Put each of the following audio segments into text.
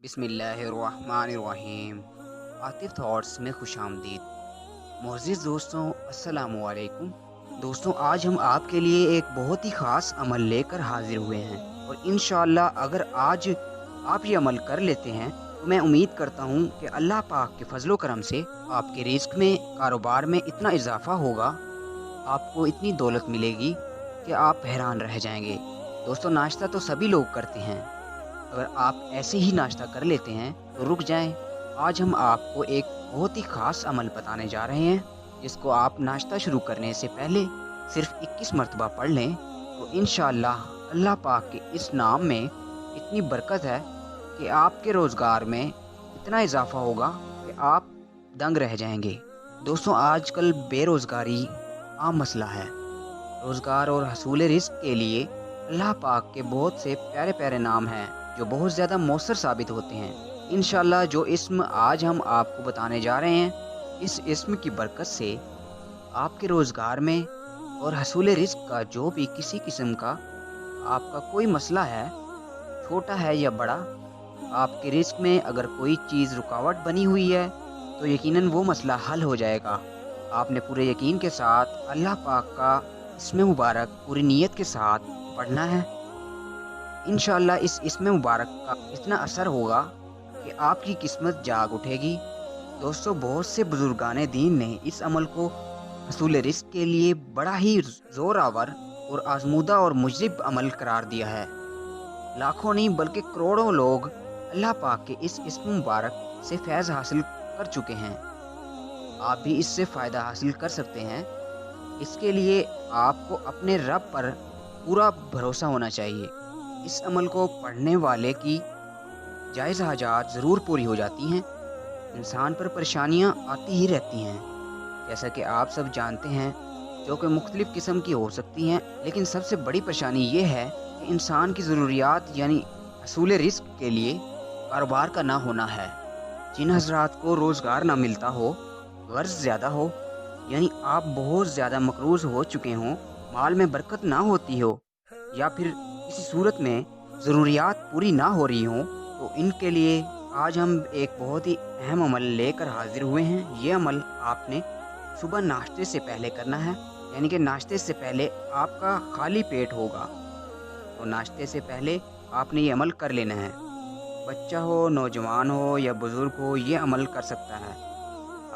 बिस्मिल्लाहिर्रहमानिर्रहीम। आतिफ थॉट्स में खुशामदीद। मोअज़्ज़िज़ दोस्तों, अस्सलामु अलैकुम। दोस्तों, आज हम आपके लिए एक बहुत ही ख़ास अमल लेकर हाजिर हुए हैं और इंशाअल्लाह अगर आज आप ये अमल कर लेते हैं तो मैं उम्मीद करता हूँ कि अल्लाह पाक के फजलो करम से आपके रिज़्क़ में, कारोबार में इतना इजाफ़ा होगा, आपको इतनी दौलत मिलेगी कि आप हैरान रह जाएंगे। दोस्तों, नाश्ता तो सभी लोग करते हैं, अगर आप ऐसे ही नाश्ता कर लेते हैं तो रुक जाएं। आज हम आपको एक बहुत ही ख़ास अमल बताने जा रहे हैं जिसको आप नाश्ता शुरू करने से पहले सिर्फ 21 मरतबा पढ़ लें तो इंशाअल्लाह अल्लाह पाक के इस नाम में इतनी बरकत है कि आपके रोज़गार में इतना इजाफ़ा होगा कि आप दंग रह जाएंगे। दोस्तों, आजकल बेरोज़गारी आम मसला है। रोज़गार और हसूल रिज़्क़ के लिए अल्लाह पाक के बहुत से प्यारे प्यारे नाम हैं जो बहुत ज़्यादा मौसर साबित होते हैं। इंशाअल्लाह जो इस्म आज हम आपको बताने जा रहे हैं, इस इस्म की बरकत से आपके रोज़गार में और हसूल रिज़्क़ का जो भी किसी किस्म का आपका कोई मसला है, छोटा है या बड़ा, आपके रिज़्क़ में अगर कोई चीज़ रुकावट बनी हुई है तो यकीनन वो मसला हल हो जाएगा। आपने पूरे यकीन के साथ अल्लाह पाक का इसमें मुबारक पूरी नीयत के साथ पढ़ना है। इंशाअल्लाह इस इसमें मुबारक का इतना असर होगा कि आपकी किस्मत जाग उठेगी। दोस्तों, बहुत से बुजुर्गाने दीन ने इस अमल को हसूल रिज़्क़ के लिए बड़ा ही ज़ोरावर और आज़मूदा और मुजरिब अमल करार दिया है। लाखों नहीं बल्कि करोड़ों लोग अल्लाह पाक के इस इस्म मुबारक से फैज़ हासिल कर चुके हैं। आप भी इससे फ़ायदा हासिल कर सकते हैं। इसके लिए आपको अपने रब पर पूरा भरोसा होना चाहिए। इस अमल को पढ़ने वाले की जायज़ हाजात ज़रूर पूरी हो जाती हैं। इंसान पर परेशानियां आती ही रहती हैं, जैसा कि आप सब जानते हैं, जो कि मुख्तलिफ़ किस्म की हो सकती हैं, लेकिन सबसे बड़ी परेशानी ये है कि इंसान की ज़रूरियात यानी हसूल रिज़्क़ के लिए कारोबार का ना होना है। जिन हज़रात को रोज़गार ना मिलता हो, गर्ज़ ज़्यादा हो, यानी आप बहुत ज़्यादा मकरूज़ हो चुके हों, माल में बरकत ना होती हो या फिर किसी सूरत में ज़रूरियात पूरी ना हो रही हों, तो इनके लिए आज हम एक बहुत ही अहम अमल लेकर हाजिर हुए हैं। ये अमल आपने सुबह नाश्ते से पहले करना है, यानी कि नाश्ते से पहले आपका खाली पेट होगा तो नाश्ते से पहले आपने ये अमल कर लेना है। बच्चा हो, नौजवान हो या बुज़ुर्ग हो, ये अमल कर सकता है।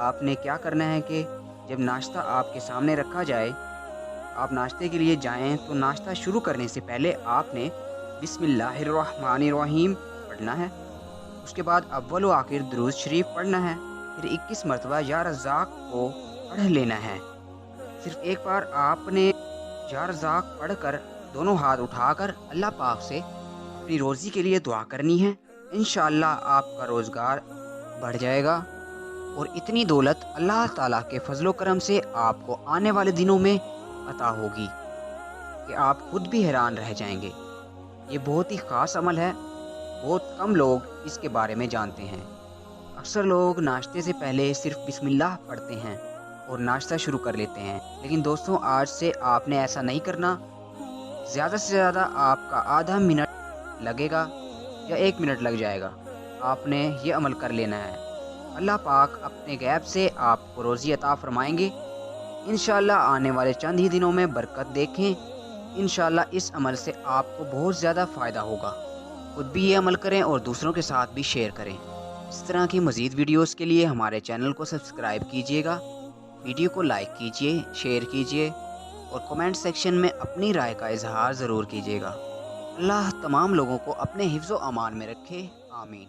आपने क्या करना है कि जब नाश्ता आपके सामने रखा जाए, आप नाश्ते के लिए जाएं तो नाश्ता शुरू करने से पहले आपने बिस्मिल्लाहिर्रहमानिर्रहीम पढ़ना है। उसके बाद अव्वल व आखिर दुरूद शरीफ पढ़ना है। फिर 21 मरतबा या रज़्ज़ाक़ को पढ़ लेना है। सिर्फ एक बार आपने या रज़्ज़ाक़ पढ़कर दोनों हाथ उठाकर अल्लाह पाक से अपनी रोज़ी के लिए दुआ करनी है। इंशाअल्लाह आपका रोज़गार बढ़ जाएगा और इतनी दौलत अल्लाह ताला के फजलो करम से आपको आने वाले दिनों में अता होगी कि आप खुद भी हैरान रह जाएंगे। ये बहुत ही ख़ास अमल है, बहुत कम लोग इसके बारे में जानते हैं। अक्सर लोग नाश्ते से पहले सिर्फ बिस्मिल्लाह पढ़ते हैं और नाश्ता शुरू कर लेते हैं, लेकिन दोस्तों आज से आपने ऐसा नहीं करना। ज़्यादा से ज़्यादा आपका आधा मिनट लगेगा या 1 मिनट लग जाएगा, आपने ये अमल कर लेना है। अल्लाह पाक अपने गैब से आपको रोज़ी अता फरमाएंगे। इंशाअल्लाह आने वाले चंद ही दिनों में बरकत देखें। इंशाअल्लाह इस अमल से आपको बहुत ज़्यादा फ़ायदा होगा। खुद भी ये अमल करें और दूसरों के साथ भी शेयर करें। इस तरह की मज़ीद वीडियोस के लिए हमारे चैनल को सब्सक्राइब कीजिएगा, वीडियो को लाइक कीजिए, शेयर कीजिए और कमेंट सेक्शन में अपनी राय का इजहार ज़रूर कीजिएगा। अल्लाह तमाम लोगों को अपने हिफ्ज़ व अमान में रखे। आमीन।